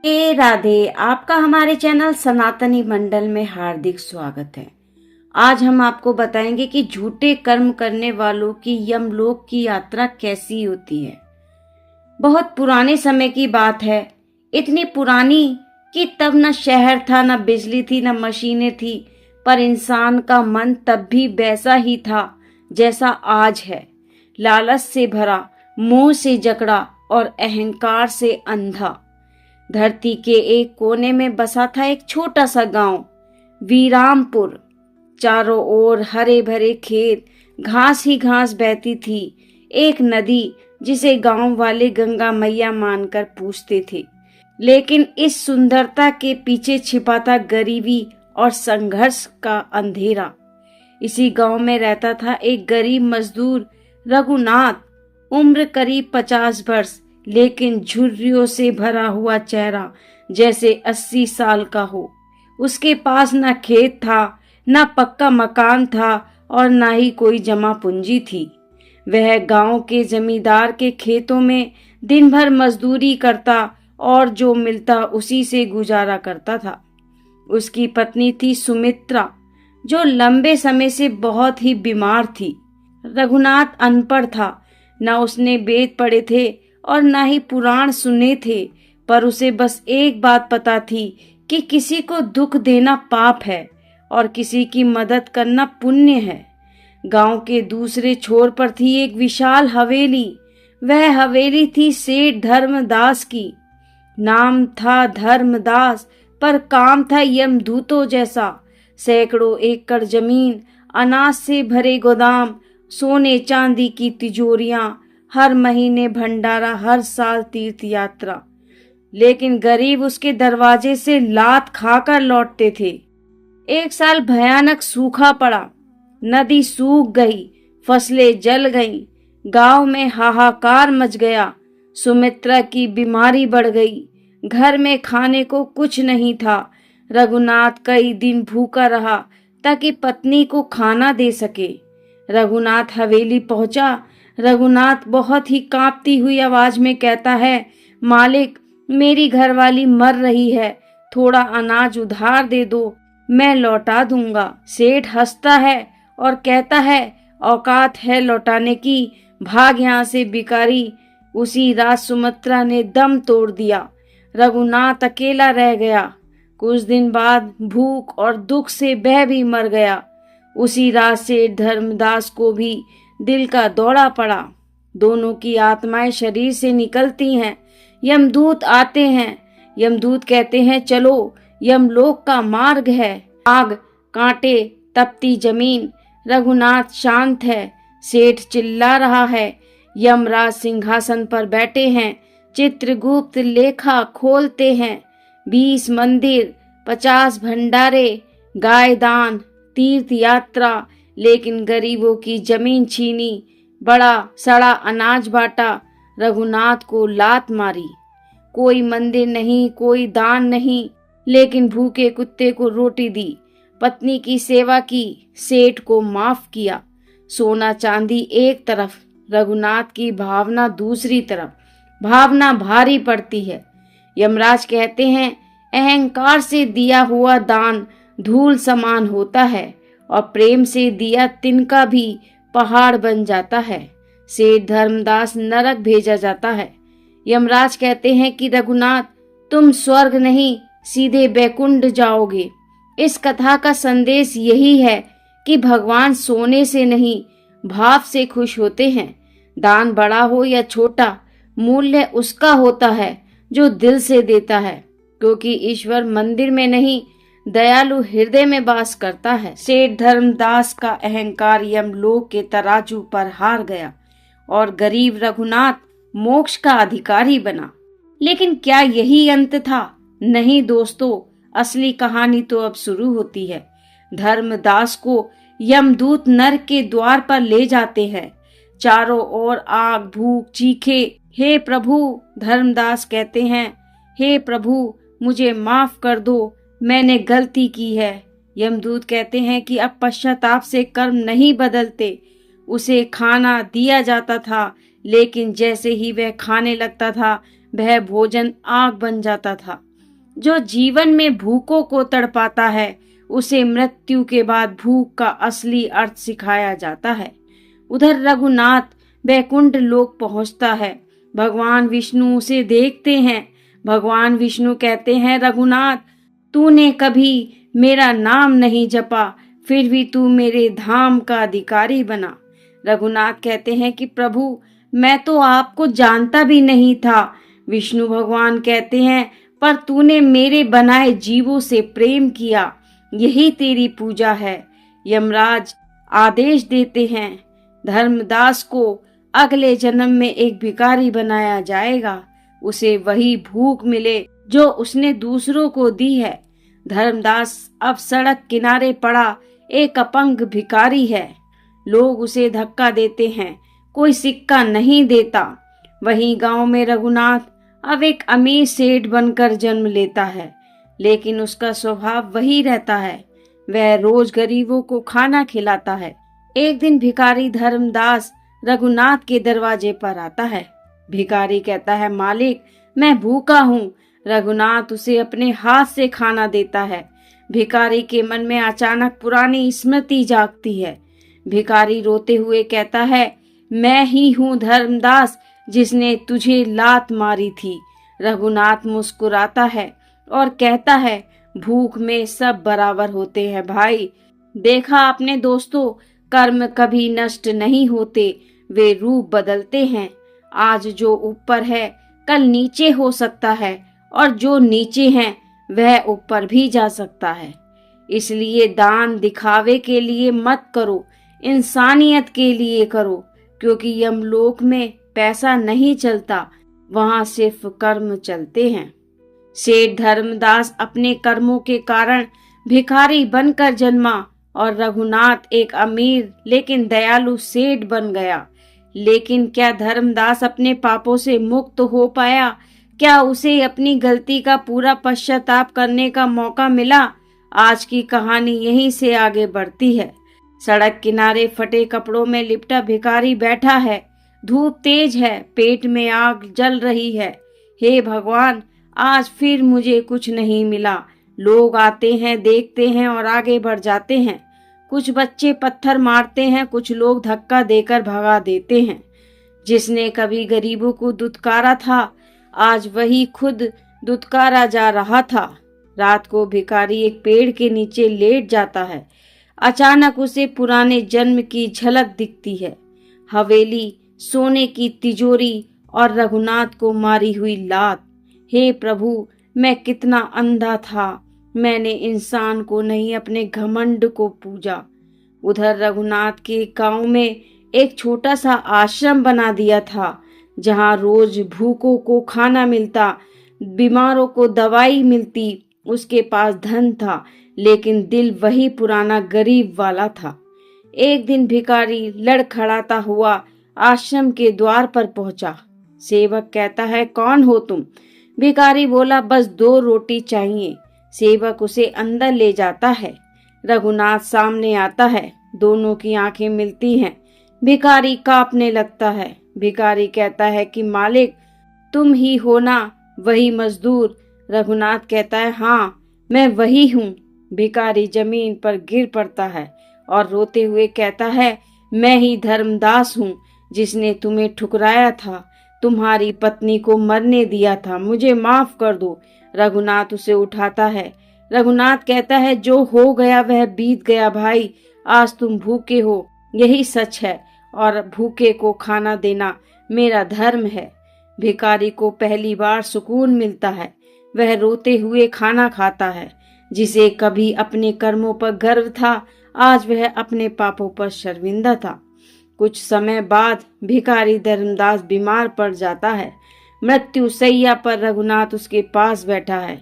ए राधे, आपका हमारे चैनल सनातनी मंडल में हार्दिक स्वागत है। आज हम आपको बताएंगे कि झूठे कर्म करने वालों की यमलोक की यात्रा कैसी होती है। बहुत पुराने समय की बात है, इतनी पुरानी कि तब न शहर था, न बिजली थी, न मशीनें थी, पर इंसान का मन तब भी वैसा ही था जैसा आज है। लालच से भरा, मोह से जकड़ा और अहंकार से अंधा। धरती के एक कोने में बसा था एक छोटा सा गांव, वीरामपुर। चारों ओर हरे भरे खेत, घास ही घास बहती थी। एक नदी जिसे गांव वाले गंगा मैया मानकर पूजते थे। लेकिन इस सुंदरता के पीछे छिपा था गरीबी और संघर्ष का अंधेरा। इसी गांव में रहता था एक गरीब मजदूर रघुनाथ। उम्र करीब 50 वर्ष, लेकिन झुर्रियों से भरा हुआ चेहरा जैसे 80 साल का हो। उसके पास न खेत था, न पक्का मकान था और न ही कोई जमा पूंजी थी। वह गांव के जमींदार के खेतों में दिन भर मजदूरी करता और जो मिलता उसी से गुजारा करता था। उसकी पत्नी थी सुमित्रा, जो लंबे समय से बहुत ही बीमार थी। रघुनाथ अनपढ़ था, न उसने वेद पढ़े थे और न ही पुराण सुने थे, पर उसे बस एक बात पता थी कि किसी को दुख देना पाप है और किसी की मदद करना पुण्य है। गांव के दूसरे छोर पर थी एक विशाल हवेली। वह हवेली थी सेठ धर्मदास की। नाम था धर्मदास, पर काम था यमदूतों जैसा। सैकड़ों एकड़ जमीन, अनाज से भरे गोदाम, सोने चांदी की तिजोरियां, हर महीने भंडारा, हर साल तीर्थ यात्रा। लेकिन गरीब उसके दरवाजे से लात खाकर लौटते थे। एक साल भयानक सूखा पड़ा, नदी सूख गई, फसलें जल गईं, गांव में हाहाकार मच गया। सुमित्रा की बीमारी बढ़ गई, घर में खाने को कुछ नहीं था। रघुनाथ कई दिन भूखा रहा ताकि पत्नी को खाना दे सके। रघुनाथ हवेली पहुंचा। रघुनाथ बहुत ही कांपती हुई आवाज में कहता है, मालिक, मेरी घरवाली मर रही है, थोड़ा अनाज उधार दे दो, मैं लौटा दूंगा। सेठ हंसता है और कहता है, औकात है लौटाने की, भाग यहाँ से भिखारी। उसी रात सुमित्रा ने दम तोड़ दिया। रघुनाथ अकेला रह गया। कुछ दिन बाद भूख और दुख से वह भी मर गया। उसी रात से धर्मदास को भी दिल का दौरा पड़ा। दोनों की आत्माएं शरीर से निकलती हैं। यमदूत आते हैं। यमदूत कहते हैं, चलो, यमलोक का मार्ग है। आग, कांटे, तपती जमीन। रघुनाथ शांत है। सेठ चिल्ला रहा है। यमराज सिंहासन पर बैठे हैं। चित्रगुप्त लेखा खोलते हैं। 20 मंदिर, 50 भंडारे, गाय दान, तीर्थ यात्रा, लेकिन गरीबों की जमीन छीनी, बड़ा सड़ा अनाज बांटा, रघुनाथ को लात मारी। कोई मंदिर नहीं, कोई दान नहीं, लेकिन भूखे कुत्ते को रोटी दी। पत्नी की सेवा की, सेठ को माफ किया। सोना चांदी एक तरफ, रघुनाथ की भावना दूसरी तरफ। भावना भारी पड़ती है। यमराज कहते हैं, अहंकार से दिया हुआ दान धूल समान होता है और प्रेम से दिया तिनका भी पहाड़ बन जाता है। सेठ धर्मदास नरक भेजा जाता है। यमराज कहते हैं कि रघुनाथ, तुम स्वर्ग नहीं, सीधे बैकुंठ जाओगे। इस कथा का संदेश यही है कि भगवान सोने से नहीं, भाव से खुश होते हैं। दान बड़ा हो या छोटा, मूल्य उसका होता है जो दिल से देता है, क्योंकि ईश्वर मंदिर में नहीं, दयालु हृदय में वास करता है। सेठ धर्मदास का अहंकार यमलोक के तराजू पर हार गया और गरीब रघुनाथ मोक्ष का अधिकारी बना। लेकिन क्या यही अंत था? नहीं दोस्तों, असली कहानी तो अब शुरू होती है। धर्मदास को यमदूत नरक के द्वार पर ले जाते हैं। चारों ओर आग, भूख, चीखे। हे प्रभु, धर्मदास कहते हैं, हे प्रभु, मुझे माफ कर दो, मैंने गलती की है। यमदूत कहते हैं कि अब पश्चाताप से कर्म नहीं बदलते। उसे खाना दिया जाता था, लेकिन जैसे ही वह खाने लगता था, वह भोजन आग बन जाता था। जो जीवन में भूखों को तड़पाता है उसे मृत्यु के बाद भूख का असली अर्थ सिखाया जाता है। उधर रघुनाथ वैकुंठ लोक पहुंचता है। भगवान विष्णु उसे देखते हैं। भगवान विष्णु कहते हैं, रघुनाथ, तूने कभी मेरा नाम नहीं जपा, फिर भी तू मेरे धाम का अधिकारी बना। रघुनाथ कहते हैं कि प्रभु, मैं तो आपको जानता भी नहीं था। विष्णु भगवान कहते हैं, पर तूने मेरे बनाए जीवों से प्रेम किया, यही तेरी पूजा है। यमराज आदेश देते हैं, धर्मदास को अगले जन्म में एक भिखारी बनाया जाएगा। उसे वही भूख मिले जो उसने दूसरों को दी है। धर्मदास अब सड़क किनारे पड़ा एक अपंग भिखारी है। लोग उसे धक्का देते हैं, कोई सिक्का नहीं देता। वहीं गांव में रघुनाथ अब एक अमीर सेठ बनकर जन्म लेता है, लेकिन उसका स्वभाव वही रहता है। वह रोज गरीबों को खाना खिलाता है। एक दिन भिखारी धर्मदास रघुनाथ के दरवाजे पर आता है। भिखारी कहता है, मालिक, मैं भूखा हूँ। रघुनाथ उसे अपने हाथ से खाना देता है। भिखारी के मन में अचानक पुरानी स्मृति जागती है। भिखारी रोते हुए कहता है, मैं ही हूँ धर्मदास जिसने तुझे लात मारी थी। रघुनाथ मुस्कुराता है और कहता है, भूख में सब बराबर होते हैं भाई। देखा आपने दोस्तों, कर्म कभी नष्ट नहीं होते, वे रूप बदलते हैं। आज जो ऊपर है कल नीचे हो सकता है, और जो नीचे हैं वह ऊपर भी जा सकता है। इसलिए दान दिखावे के लिए मत करो, इंसानियत के लिए करो, क्योंकि यमलोक में पैसा नहीं चलता, वहां सिर्फ कर्म चलते हैं। सेठ धर्मदास अपने कर्मों के कारण भिखारी बनकर जन्मा और रघुनाथ एक अमीर लेकिन दयालु सेठ बन गया। लेकिन क्या धर्मदास अपने पापों से मुक्त हो पाया? क्या उसे अपनी गलती का पूरा पश्चाताप करने का मौका मिला? आज की कहानी यहीं से आगे बढ़ती है। सड़क किनारे फटे कपड़ों में लिपटा भिखारी बैठा है। धूप तेज है, पेट में आग जल रही है। हे भगवान, आज फिर मुझे कुछ नहीं मिला। लोग आते हैं, देखते हैं और आगे बढ़ जाते हैं। कुछ बच्चे पत्थर मारते हैं, कुछ लोग धक्का देकर भगा देते हैं। जिसने कभी गरीबों को दुत्कारा था, आज वही खुद दुत्कारा जा रहा था। रात को भिखारी एक पेड़ के नीचे लेट जाता है। अचानक उसे पुराने जन्म की झलक दिखती है। हवेली, सोने की तिजोरी और रघुनाथ को मारी हुई लात। हे प्रभु, मैं कितना अंधा था। मैंने इंसान को नहीं, अपने घमंड को पूजा। उधर रघुनाथ के गांव में एक छोटा सा आश्रम बना दिया था, जहां रोज भूखों को खाना मिलता, बीमारों को दवाई मिलती। उसके पास धन था, लेकिन दिल वही पुराना गरीब वाला था। एक दिन भिखारी लड़खड़ाता हुआ आश्रम के द्वार पर पहुंचा। सेवक कहता है, कौन हो तुम? भिखारी बोला, बस 2 रोटी चाहिए। सेवक उसे अंदर ले जाता है। रघुनाथ सामने आता है। दोनों की आंखें मिलती हैं। भिखारी कांपने लगता है। भिखारी कहता है कि मालिक, तुम ही हो ना वही मजदूर? रघुनाथ कहता है, हाँ, मैं वही हूँ। भिखारी जमीन पर गिर पड़ता है और रोते हुए कहता है, मैं ही धर्मदास हूँ जिसने तुम्हें ठुकराया था, तुम्हारी पत्नी को मरने दिया था, मुझे माफ कर दो। रघुनाथ उसे उठाता है। रघुनाथ कहता है, जो हो गया वह बीत गया भाई। आज तुम भूखे हो, यही सच है, और भूखे को खाना देना मेरा धर्म है। भिखारी को पहली बार सुकून मिलता है। वह रोते हुए खाना खाता है। जिसे कभी अपने कर्मों पर गर्व था, आज वह अपने पापों पर शर्मिंदा था। कुछ समय बाद भिखारी धर्मदास बीमार पड़ जाता है। मृत्यु सैया पर रघुनाथ उसके पास बैठा है।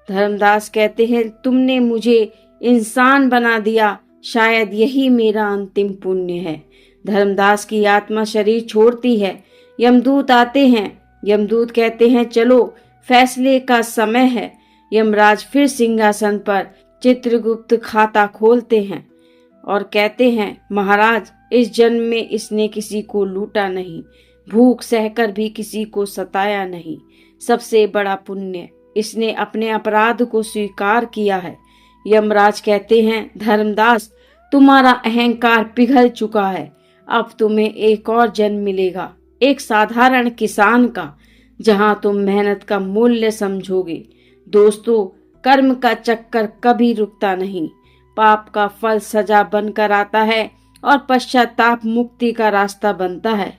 धर्मदास कहते हैं, तुमने मुझे इंसान बना दिया, शायद यही मेरा अंतिम पुण्य है। धर्मदास की आत्मा शरीर छोड़ती है। यमदूत आते हैं। यमदूत कहते हैं, चलो, फैसले का समय है। यमराज फिर सिंहासन पर चित्रगुप्त खाता खोलते हैं और कहते हैं, महाराज, इस जन्म में इसने किसी को लूटा नहीं, भूख सहकर भी किसी को सताया नहीं। सबसे बड़ा पुण्य इसने अपने अपराध को स्वीकार किया है। यमराज कहते हैं, धर्मदास, तुम्हारा अहंकार पिघल चुका है। अब तुम्हें एक और जन्म मिलेगा, एक साधारण किसान का, जहां तुम मेहनत का मूल्य समझोगे। दोस्तों, कर्म का चक्कर कभी रुकता नहीं। पाप का फल सजा बनकर आता है और पश्चाताप मुक्ति का रास्ता बनता है।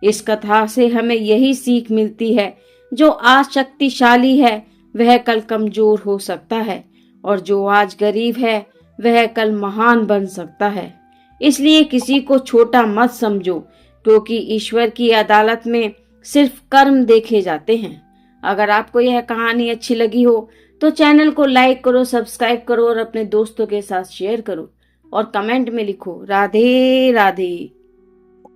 इस कथा से हमें यही सीख मिलती है, जो आज शक्तिशाली है वह कल कमजोर हो सकता है, और जो आज गरीब है वह कल महान बन सकता है। इसलिए किसी को छोटा मत समझो, क्योंकि ईश्वर की अदालत में सिर्फ कर्म देखे जाते हैं। अगर आपको यह कहानी अच्छी लगी हो तो चैनल को लाइक करो, सब्सक्राइब करो और अपने दोस्तों के साथ शेयर करो, और कमेंट में लिखो राधे राधे।